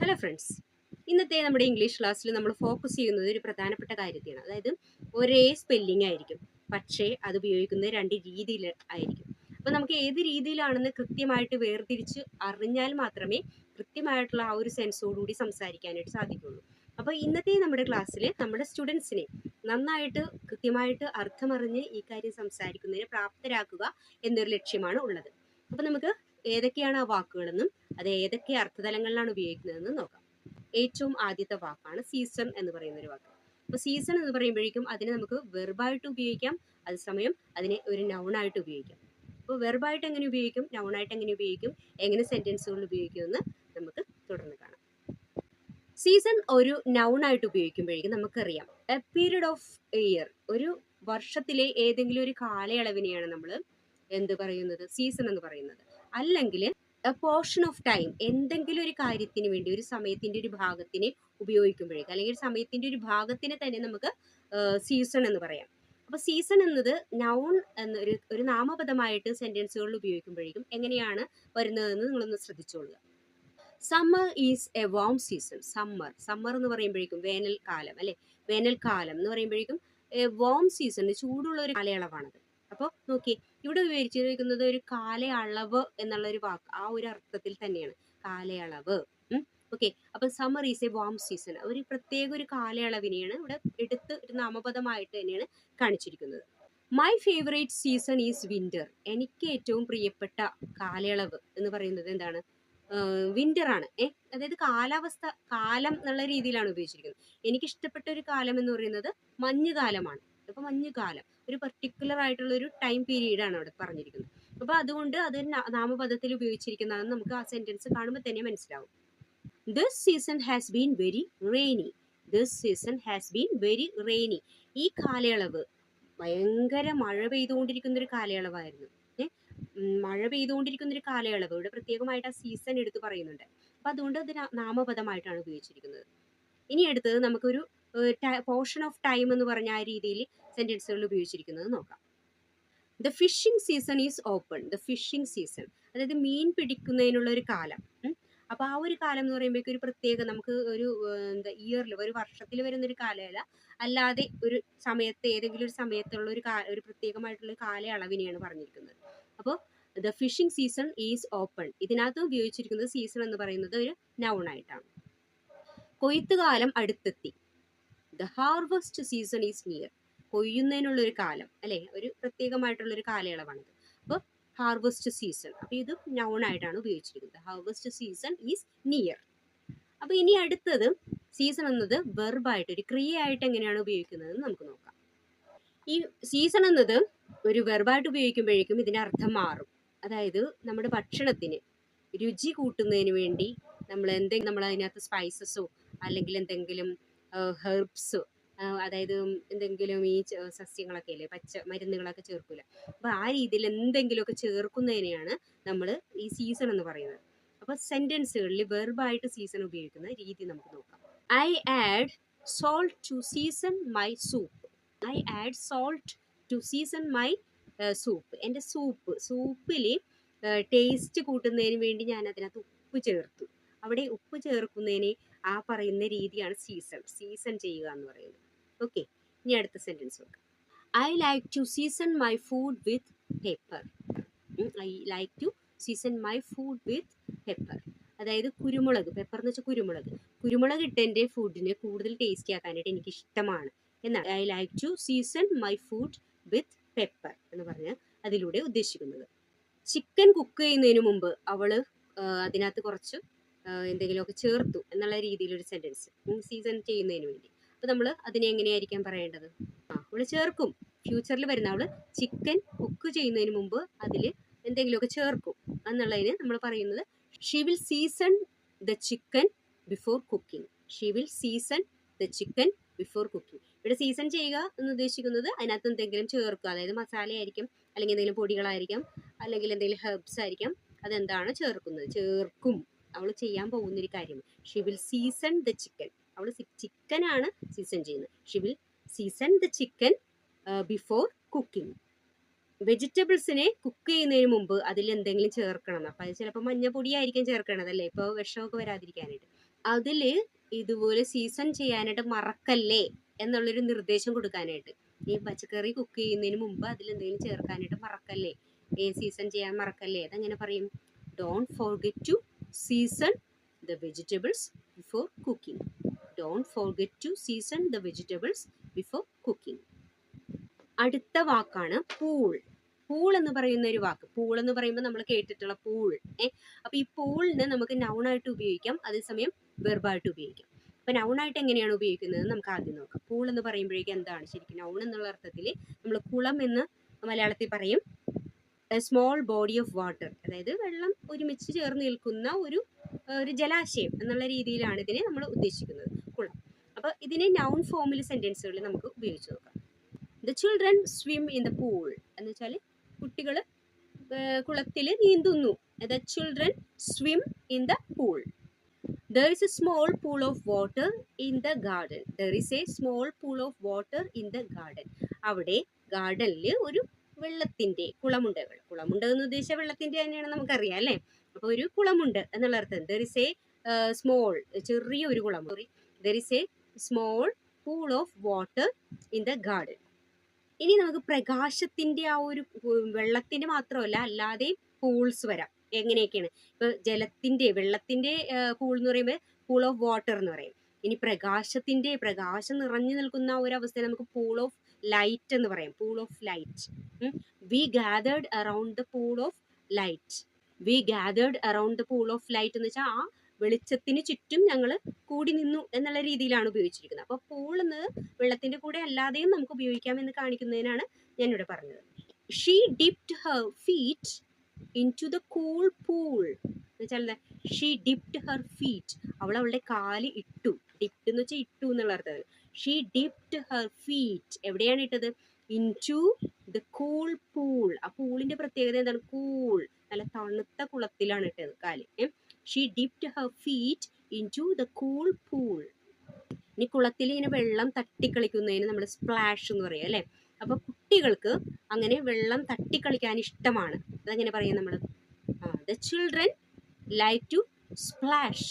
Hello friends, ഇന്നത്തെ നമ്മുടെ English ക്ലാസ്സിൽ നമ്മൾ ഫോക്കസ് ചെയ്യുന്നത് ഒരു പ്രധാനപ്പെട്ട കാര്യത്തെയാണ്. അതായത് ഒരേ സ്പെല്ലിംഗ് ആയിരിക്കും, പക്ഷേ അത് ഉപയോഗിക്കുന്നത് രണ്ട് രീതിയിൽ ആയിരിക്കും. അപ്പോൾ നമുക്ക് ഏത് രീതിയിലാണെന്ന് കൃത്യമായിട്ട് വേർതിരിച്ച് അറിഞ്ഞാൽ മാത്രമേ കൃത്യമായിട്ടുള്ള ആ ഒരു സെൻസോടുകൂടി സംസാരിക്കാനായിട്ട് സാധിക്കുള്ളൂ. അപ്പോൾ ഇന്നത്തെ നമ്മുടെ ക്ലാസ്സിൽ നമ്മുടെ സ്റ്റുഡൻസിനെ നന്നായിട്ട് കൃത്യമായിട്ട് അർത്ഥമറിഞ്ഞ് ഈ കാര്യം സംസാരിക്കുന്നതിന് പ്രാപ്തരാക്കുക എന്നൊരു ലക്ഷ്യമാണ് ഉള്ളത്. അപ്പോൾ നമുക്ക് ഏതൊക്കെയാണ് ആ വാക്കുകളെന്നും അത് ഏതൊക്കെ അർത്ഥതലങ്ങളിലാണ് ഉപയോഗിക്കുന്നതെന്ന് നോക്കാം. ഏറ്റവും ആദ്യത്തെ വാക്കാണ് സീസൺ എന്ന് പറയുന്ന ഒരു വാക്ക്. അപ്പോൾ സീസൺ എന്ന് പറയുമ്പോഴേക്കും അതിനെ നമുക്ക് വെർബായിട്ട് ഉപയോഗിക്കാം, അതേസമയം അതിനെ ഒരു നൗണായിട്ട് ഉപയോഗിക്കാം. അപ്പോൾ വെർബായിട്ട് എങ്ങനെ ഉപയോഗിക്കും, നൗണായിട്ട് എങ്ങനെ ഉപയോഗിക്കും, എങ്ങനെ സെന്റൻസുകളിൽ ഉപയോഗിക്കുമെന്ന് നമുക്ക് തുടർന്ന് കാണാം. സീസൺ ഒരു നൗണായിട്ട് ഉപയോഗിക്കുമ്പോഴേക്കും നമുക്കറിയാം എ പീരീഡ് ഓഫ് ഇയർ, ഒരു വർഷത്തിലെ ഏതെങ്കിലും ഒരു കാലയളവിനെയാണ് നമ്മൾ എന്ത് പറയുന്നത്, സീസൺ എന്ന് പറയുന്നത്. അല്ലെങ്കിൽ എ പോർഷൻ ഓഫ് ടൈം, എന്തെങ്കിലും ഒരു കാര്യത്തിന് വേണ്ടി ഒരു സമയത്തിന്റെ ഒരു ഭാഗത്തിനെ ഉപയോഗിക്കുമ്പോഴേക്കും, അല്ലെങ്കിൽ ഒരു സമയത്തിന്റെ ഒരു ഭാഗത്തിനെ തന്നെ നമുക്ക് സീസൺ എന്ന് പറയാം. അപ്പൊ സീസൺ എന്നത് നൗൺ എന്ന ഒരു നാമപദമായിട്ട് സെന്റൻസുകളിൽ ഉപയോഗിക്കുമ്പോഴേക്കും എങ്ങനെയാണ് വരുന്നതെന്ന് നിങ്ങളൊന്ന് ശ്രദ്ധിച്ചോളുക. Summer is a warm season. Summer എന്ന് പറയുമ്പോഴേക്കും വേനൽക്കാലം, അല്ലെ, വേനൽക്കാലം എന്ന് പറയുമ്പോഴേക്കും വാം സീസൺ, ചൂടുള്ള ഒരു കാലയളവാണത്. അപ്പോൾ നോക്കി, ഇവിടെ ഉപയോഗിച്ചിരിക്കുന്നത് ഒരു കാലയളവ് എന്നുള്ള ഒരു വാക്ക്, ആ ഒരു അർത്ഥത്തിൽ തന്നെയാണ് കാലയളവ്. ഓക്കെ, അപ്പൊ summer is a warm season, ഒരു പ്രത്യേക ഒരു കാലയളവിനെയാണ് ഇവിടെ എടുത്ത് ഒരു നാമപദമായിട്ട് തന്നെയാണ് കാണിച്ചിരിക്കുന്നത്. My favourite season is winter. എനിക്ക് ഏറ്റവും പ്രിയപ്പെട്ട കാലയളവ് എന്ന് പറയുന്നത് എന്താണ്? വിന്റർ ആണ്. അതായത് കാലാവസ്ഥ, കാലം എന്നുള്ള രീതിയിലാണ് ഉപയോഗിച്ചിരിക്കുന്നത്. എനിക്ക് ഇഷ്ടപ്പെട്ട ഒരു കാലം എന്ന് പറയുന്നത് മഞ്ഞുകാലമാണ്. അപ്പൊ മഞ്ഞുകാലം ഒരു പെർട്ടിക്കുലർ ആയിട്ടുള്ള ഒരു ടൈം പീരീഡ് ആണ് അവിടെ പറഞ്ഞിരിക്കുന്നത്. അപ്പൊ അതുകൊണ്ട് അത് നാമപദത്തിൽ ഉപയോഗിച്ചിരിക്കുന്നതെന്ന് നമുക്ക് ആ സെന്റൻസ് കാണുമ്പോൾ തന്നെ മനസ്സിലാവും. This season has been very rainy. This season has been very rainy. ഈ കാലയളവ് ഭയങ്കര മഴ പെയ്തുകൊണ്ടിരിക്കുന്ന ഒരു കാലയളവായിരുന്നു. മഴ പെയ്തുകൊണ്ടിരിക്കുന്ന ഒരു കാലയളവ് ഇവിടെ പ്രത്യേകമായിട്ട് ആ സീസൺ എടുത്ത് പറയുന്നുണ്ട്. അപ്പൊ അതുകൊണ്ട് അത് നാമപദമായിട്ടാണ് ഉപയോഗിച്ചിരിക്കുന്നത്. ഇനി അടുത്തത് നമുക്കൊരു പോർഷൻ ഓഫ് ടൈം എന്ന് പറഞ്ഞ ആ രീതിയിൽ സെന്റൻസുകളിൽ ഉപയോഗിച്ചിരിക്കുന്നത് നോക്കാം. The fishing season is open. The fishing season, അതായത് മീൻ പിടിക്കുന്നതിനുള്ള ഒരു കാലം. അപ്പൊ ആ ഒരു കാലം എന്ന് പറയുമ്പോഴേക്കും ഒരു പ്രത്യേക, നമുക്ക് ഒരു എന്താ ഇയറിൽ, ഒരു വർഷത്തിൽ വരുന്ന ഒരു കാലമല്ല, അല്ലാതെ ഒരു സമയത്ത്, ഏതെങ്കിലും ഒരു സമയത്തുള്ള ഒരു പ്രത്യേകമായിട്ടുള്ള കാലയളവിനെയാണ് പറഞ്ഞിരിക്കുന്നത്. അപ്പോൾ the fishing season is open, ഇതിനകത്ത് ഉപയോഗിച്ചിരിക്കുന്നത് സീസൺ എന്ന് പറയുന്നത് ഒരു നൗൺ ആയിട്ടാണ്. കൊയ്ത്തുകാലം അടുത്തെത്തി. The harvest season is near. കൊയ്യുന്നതിനുള്ള ഒരു കാലം, അല്ലെ, ഒരു പ്രത്യേകമായിട്ടുള്ള ഒരു കാലയളവാണിത്. അപ്പോൾ ഹാർവസ്റ്റ് സീസൺ, അപ്പൊ ഇത് നൗൺ ആയിട്ടാണ് ഉപയോഗിച്ചിരിക്കുന്നത്. Harvest season is near. അപ്പൊ ഇനി അടുത്തത് സീസൺ എന്നത് വെർബായിട്ട്, ഒരു ക്രിയയായിട്ട് എങ്ങനെയാണ് ഉപയോഗിക്കുന്നത് നമുക്ക് നോക്കാം. ഈ സീസൺ എന്നത് ഒരു വെർബായിട്ട് ഉപയോഗിക്കുമ്പോഴേക്കും ഇതിന്റെ അർത്ഥം മാറും. അതായത് നമ്മുടെ ഭക്ഷണത്തിന് രുചി കൂട്ടുന്നതിന് വേണ്ടി നമ്മൾ അതിനകത്ത് സ്പൈസസോ അല്ലെങ്കിൽ എന്തെങ്കിലും ഹെർബ്സോ, അതായത് എന്തെങ്കിലും ഈ സസ്യങ്ങളൊക്കെ ഇല്ലേ, പച്ച മരുന്നുകളൊക്കെ ചേർക്കൂല, അപ്പൊ ആ രീതിയിൽ എന്തെങ്കിലുമൊക്കെ ചേർക്കുന്നതിനെയാണ് നമ്മൾ ഈ സീസൺ എന്ന് പറയുന്നത്. അപ്പൊ സെന്റൻസുകളിൽ വെർബായിട്ട് സീസൺ ഉപയോഗിക്കുന്ന രീതി നമുക്ക് നോക്കാം. I add salt to season my soup. I add salt to season my soup. എൻ്റെ സൂപ്പിൽ ടേസ്റ്റ് കൂട്ടുന്നതിന് വേണ്ടി ഞാൻ അതിനകത്ത് ഉപ്പ് ചേർത്തു. അവിടെ ഉപ്പ് ചേർക്കുന്നതിന് ആ പറയുന്ന രീതിയാണ് സീസൺ ചെയ്യുക എന്ന് പറയുന്നത്. ഓക്കെ, ഇനി അടുത്ത സെന്റൻസ് നോക്കാം. I like to season my food with pepper. I like to season my food with pepper, അതായത് കുരുമുളക്. പെപ്പർ എന്ന് വെച്ചാൽ കുരുമുളക് ഇട്ട് എൻ്റെ ഫുഡിനെ കൂടുതൽ ടേസ്റ്റി ആക്കാനായിട്ട് എനിക്ക് ഇഷ്ടമാണ് എന്നാണ് I like to season my food with pepper എന്ന് പറഞ്ഞാൽ അതിലൂടെ ഉദ്ദേശിക്കുന്നത്. ചിക്കൻ കുക്ക് ചെയ്യുന്നതിന് മുമ്പ് അവള് അതിനകത്ത് കുറച്ച് എന്തെങ്കിലുമൊക്കെ ചേർത്തു എന്നുള്ള രീതിയിലൊരു സെന്റൻസ്, സീസൺ ചെയ്യുന്നതിന് വേണ്ടി. അപ്പൊ നമ്മൾ അതിനെ എങ്ങനെയായിരിക്കാം പറയേണ്ടത്? അവള് ചേർക്കും, ഫ്യൂച്ചറിൽ വരുന്ന അവള് ചിക്കൻ കുക്ക് ചെയ്യുന്നതിന് മുമ്പ് അതിൽ എന്തെങ്കിലുമൊക്കെ ചേർക്കും എന്നുള്ളതിന് നമ്മൾ പറയുന്നത് she will season the chicken before cooking. She will season the chicken before cooking. ഇവിടെ സീസൺ ചെയ്യുക എന്ന് ഉദ്ദേശിക്കുന്നത് അതിനകത്ത് എന്തെങ്കിലും ചേർക്കുക, അതായത് മസാല ആയിരിക്കും, അല്ലെങ്കിൽ എന്തെങ്കിലും പൊടികളായിരിക്കാം, അല്ലെങ്കിൽ എന്തെങ്കിലും ഹെർബ്സ് ആയിരിക്കാം. അതെന്താണ് ചേർക്കും, അവൾ ചെയ്യാൻ പോകുന്ന ഒരു കാര്യം. She will season the chicken, അവൾ ചിക്കനാണ് സീസൺ ചെയ്യുന്നത്. She will season the chicken before cooking. വെജിറ്റബിൾസിനെ കുക്ക് ചെയ്യുന്നതിന് മുമ്പ് അതിൽ എന്തെങ്കിലും ചേർക്കണം. അപ്പം അത് ചിലപ്പോൾ മഞ്ഞപ്പൊടിയായിരിക്കും ചേർക്കണത്, അല്ലേ, ഇപ്പോൾ വിഷമൊക്കെ വരാതിരിക്കാനായിട്ട്. അതിൽ ഇതുപോലെ സീസൺ ചെയ്യാനായിട്ട് മറക്കല്ലേ എന്നുള്ളൊരു നിർദ്ദേശം കൊടുക്കാനായിട്ട്. ഈ പച്ചക്കറി കുക്ക് ചെയ്യുന്നതിന് മുമ്പ് അതിൽ എന്തെങ്കിലും ചേർക്കാനായിട്ട് മറക്കല്ലേ, സീസൺ ചെയ്യാൻ മറക്കല്ലേ. അതെങ്ങനെ പറയും? Don't forget to season the vegetables before cooking. Don't forget to season the vegetables before cooking. അടുത്ത വാക്കാണ് പൂൾ. പൂൾ എന്ന് പറയുന്ന ഒരു വാക്ക്. പൂൾ എന്ന് പറയുമ്പോൾ നമ്മൾ കേട്ടിട്ടുള്ള പൂൾ. അപ്പൊ ഈ പൂളിന് നമുക്ക് നൗണായിട്ട് ഉപയോഗിക്കാം, അതേസമയം വെർബായിട്ട് ഉപയോഗിക്കാം. അപ്പൊ നൗണായിട്ട് എങ്ങനെയാണ് ഉപയോഗിക്കുന്നത് നമുക്ക് ആദ്യം നോക്കാം. പൂൾ എന്ന് പറയുമ്പോഴേക്കും എന്താണ് ശരിക്കും? നൗൺ എന്നുള്ള അർത്ഥത്തിൽ നമ്മൾ കുളം എന്ന് മലയാളത്തിൽ പറയും. സ്മോൾ ബോഡി ഓഫ് വാട്ടർ, അതായത് വെള്ളം ഒരുമിച്ച് ചേർന്ന് നിൽക്കുന്ന ഒരു ജലാശയം എന്നുള്ള രീതിയിലാണ് ഇതിനെ നമ്മൾ ഉദ്ദേശിക്കുന്നത്, കുളം. അപ്പൊ ഇതിനെ നൗൺ ഫോമിൽ സെന്റൻസുകളിൽ നമുക്ക് ഉപയോഗിച്ച് നോക്കാം. The children swim in the pool എന്ന് വെച്ചാൽ കുട്ടികൾ കുളത്തിൽ നീന്തുന്നു. The children swim in the pool. There is a small pool of water in the garden. There is a small pool of water in the garden. അവിടെ ഗാർഡനിൽ ഒരു വെള്ളത്തിന്റെ കുളമുണ്ട്. കുളമുണ്ട് എന്ന് ഉദ്ദേശിച്ച വെള്ളത്തിന്റെ തന്നെയാണ് നമുക്കറിയാം അല്ലേ. അപ്പൊ ഒരു കുളമുണ്ട് എന്നുള്ള അർത്ഥം. There is a small, ചെറിയൊരു കുളം. There is a small pool of water in the garden. ഇനി നമുക്ക് പ്രകാശത്തിന്റെ ആ ഒരു വെള്ളത്തിന്റെ മാത്രമല്ല, അല്ലാതെ പൂൾസ് വരാം. എങ്ങനെയൊക്കെയാണ്? ഇപ്പൊ ജലത്തിന്റെ, വെള്ളത്തിന്റെ പൂൾ എന്ന് പറയുമ്പോൾ പൂൾ ഓഫ് വാട്ടർ എന്ന് പറയും. ഇനി പ്രകാശം നിറഞ്ഞു നിൽക്കുന്ന ഒരു അവസ്ഥയെ നമുക്ക് പൂൾ ഓഫ് ലൈറ്റ് എന്ന് പറയാം. Pool of light. We gathered around the pool of light. We gathered around the pool of light എന്ന് വെച്ചാൽ ആ വെളിച്ചത്തിന് ചുറ്റും ഞങ്ങൾ കൂടി നിന്നു എന്നുള്ള രീതിയിലാണ് ഉപയോഗിച്ചിരിക്കുന്നത്. അപ്പോൾ പൂൾ എന്നത് വെള്ളത്തിന്റെ കൂടെ അല്ലാതെയും നമുക്ക് ഉപയോഗിക്കാം എന്ന് കാണിക്കുന്നതിനാണ് ഞാനിവിടെ പറഞ്ഞത്. She dipped her feet into the cool pool എന്ന് വെച്ചാൽ ഷീ ഡിപ്ഡ് ഹർ ഫീറ്റ്, അവൾ അവളുടെ കാല് ഇട്ടു. ഡിപ്ഡ് എന്ന് വെച്ചാൽ ഇട്ടു എന്നുള്ള അർത്ഥം. ഷീ ഡിപ്ഡ് ഹർ ഫീറ്റ്, എവിടെയാണ് ഇട്ടത്? Into the cool pool. ആ പൂളിന്റെ പ്രത്യേകത എന്താണ്? കൂൾ, നല്ല തണുത്ത കുളത്തിലാണ് ഇട്ടത് കാല്. She dipped her feet into the cool pool. ഇനി കുളത്തിൽ ഇങ്ങനെ വെള്ളം തട്ടിക്കളിക്കുന്നതിന് നമ്മൾ സ്പ്ലാഷ് എന്ന് പറയും അല്ലേ. അപ്പൊ കുട്ടികൾക്ക് അങ്ങനെ വെള്ളം തട്ടിക്കളിക്കാൻ ഇഷ്ടമാണ്. അതെങ്ങനെ പറയാം നമ്മൾ? The children like to splash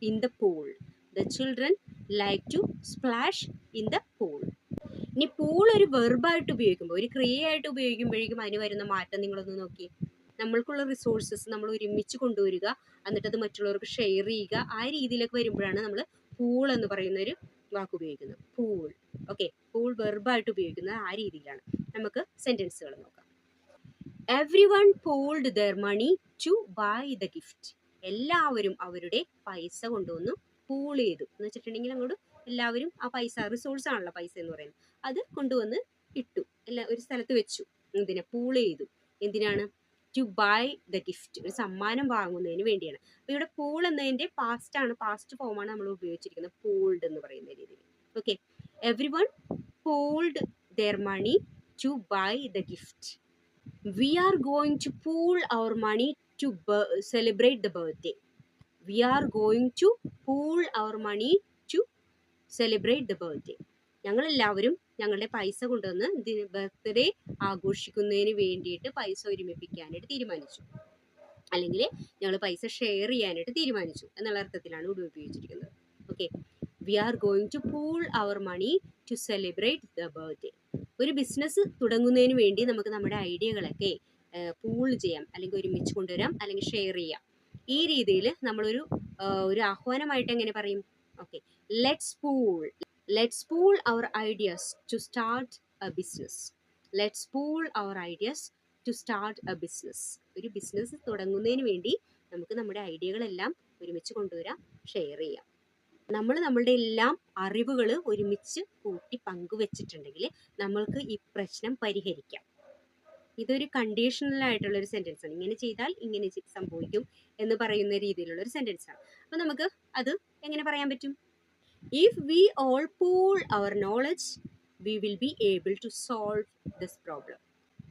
in the pool. The children like to splash in the pool. ഇനി പൂൾ ഒരു വെർബായിട്ട് ഉപയോഗിക്കുമ്പോൾ, ഒരു ക്രിയയായിട്ട് ഉപയോഗിക്കുമ്പോഴേക്കും അതിന് വരുന്ന മാറ്റം നിങ്ങളൊന്ന് നോക്കി. നമ്മൾക്കുള്ള റിസോഴ്സസ് നമ്മൾ ഒരുമിച്ച് കൊണ്ടുവരിക, എന്നിട്ട് അത് മറ്റുള്ളവർക്ക് ഷെയർ ചെയ്യുക, ആ രീതിയിലൊക്കെ വരുമ്പോഴാണ് നമ്മൾ പൂൾ എന്ന് പറയുന്ന ഒരു വാക്ക് ഉപയോഗിക്കുന്നത്. പൂൾ. ഓക്കെ, പൂൾ വെർബായിട്ട് ഉപയോഗിക്കുന്നത് ആ രീതിയിലാണ്. നമുക്ക് സെന്റൻസുകൾ നോക്കാം. Everyone pooled their money to buy the gift. എല്ലാവരും അവരുടെ പൈസ കൊണ്ടുവന്നു പൂൾ ചെയ്തു എന്ന് വെച്ചിട്ടുണ്ടെങ്കിൽ അങ്ങോട്ട് എല്ലാവരും ആ പൈസ, റിസോഴ്സ് ആണല്ലോ പൈസ എന്ന് പറയുന്നത്, അത് കൊണ്ടുവന്ന് ഇട്ടു, എല്ലാം ഒരു സ്ഥലത്ത് വെച്ചു. എന്തിനാ? പൂൾ ചെയ്തു. എന്തിനാണ്? ടു ബൈ ദ ഗിഫ്റ്റ്, ഒരു സമ്മാനം വാങ്ങുന്നതിന് വേണ്ടിയാണ്. അപ്പൊ ഇവിടെ പൂൾ എന്നതിന്റെ പാസ്റ്റ് ആണ്, പാസ്റ്റ് ഫോമാണ് നമ്മൾ ഉപയോഗിച്ചിരിക്കുന്നത്, പൂൾഡ് എന്ന് പറയുന്ന രീതിയിൽ. Okay, everyone pooled their money to buy the gift. We are going to pool our money to celebrate the birthday. We are going to pool our money to celebrate the birthday. ഞങ്ങളെല്ലാവരും ഞങ്ങളുടെ പൈസ കൊണ്ടുവന്ന് birthday ആഘോഷിക്കുന്നതിന് വേണ്ടിയിട്ട് പൈസ ഒരുമിപ്പിക്കാനായിട്ട് തീരുമാനിച്ചു, അല്ലെങ്കിൽ ഞങ്ങൾ പൈസ ഷെയർ ചെയ്യാനായിട്ട് തീരുമാനിച്ചു എന്നുള്ള അർത്ഥത്തിലാണ് ഇവിടെ ഉപയോഗിച്ചിരിക്കുന്നത്. Okay, we are going to pool our money to celebrate the birthday. ഒരു ബിസിനസ് തുടങ്ങുന്നതിന് വേണ്ടി നമുക്ക് നമ്മുടെ ഐഡിയകളൊക്കെ പൂൾ ചെയ്യാം, അല്ലെങ്കിൽ ഒരുമിച്ച് കൊണ്ടുവരാം, അല്ലെങ്കിൽ ഷെയർ ചെയ്യാം. ഈ രീതിയിൽ നമ്മളൊരു ആഹ്വാനമായിട്ട് എങ്ങനെ പറയും? Okay, let's pool our ideas to start a business. Let's pool our ideas to start a business. ഒരു ബിസിനസ് തുടങ്ങുന്നതിന് വേണ്ടി നമുക്ക് നമ്മുടെ ഐഡിയകളെല്ലാം ഒരുമിച്ച് കൊണ്ടുവരാം, ഷെയർ ചെയ്യാം. നമ്മളുടെ എല്ലാം അറിവുകൾ ഒരുമിച്ച് കൂട്ടി പങ്കുവെച്ചിട്ടുണ്ടെങ്കിൽ നമ്മൾക്ക് ഈ പ്രശ്നം പരിഹരിക്കാം. ഇതൊരു കണ്ടീഷണൽ ആയിട്ടുള്ള ഒരു സെന്റൻസ് ആണ്. ഇങ്ങനെ ചെയ്താൽ ഇങ്ങനെ സംഭവിക്കും എന്ന് പറയുന്ന രീതിയിലുള്ള ഒരു സെന്റൻസ് ആണ്. അപ്പൊ നമുക്ക് അത് എങ്ങനെ പറയാൻ പറ്റും? If we all pool our knowledge, we will be able to solve this problem.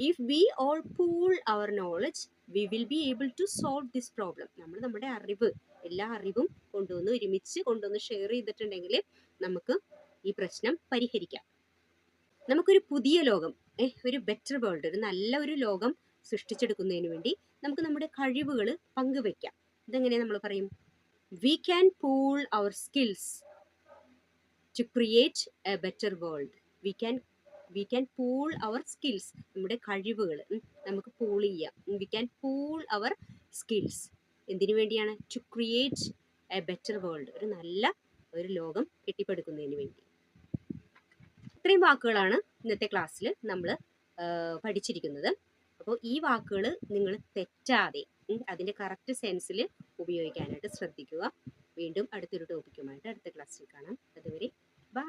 If we all pool our knowledge, we will be able to solve this problem. നമ്മൾ നമ്മുടെ അറിവ്, എല്ലാ അറിവും ഒരുമിച്ച് കൊണ്ടുവന്ന് ഷെയർ ചെയ്തിട്ടുണ്ടെങ്കിൽ നമുക്ക് ഈ പ്രശ്നം പരിഹരിക്കാം. നമുക്കൊരു പുതിയ ലോകം, ഒരു ബെറ്റർ വേൾഡ്, ഒരു നല്ല ഒരു ലോകം സൃഷ്ടിച്ചെടുക്കുന്നതിന് വേണ്ടി നമുക്ക് നമ്മുടെ കഴിവുകൾ പങ്കുവെക്കാം. ഇതെങ്ങനെ നമ്മൾ പറയും? We can pool our skills to create a better world. We can pool our skills, നമ്മുടെ കഴിവുകൾ നമുക്ക് പൂൾ ചെയ്യാം. We can pool our skills എന്തിനു വേണ്ടിയാണ്? To create a better world, ഒരു ലോകം കെട്ടിപ്പടുക്കുന്നതിന് വേണ്ടി. ഇത്രയും വാക്കുകളാണ് ഇന്നത്തെ ക്ലാസ്സിൽ നമ്മൾ പഠിച്ചിരിക്കുന്നത്. അപ്പോൾ ഈ വാക്കുകൾ നിങ്ങൾ തെറ്റാതെ അതിൻ്റെ കറക്റ്റ് സെൻസിൽ ഉപയോഗിക്കാനായിട്ട് ശ്രദ്ധിക്കുക. വീണ്ടും അടുത്തൊരു ടോപ്പിക്കുമായിട്ട് അടുത്ത ക്ലാസ്സിൽ കാണാം. അതുവരെ ബൈ.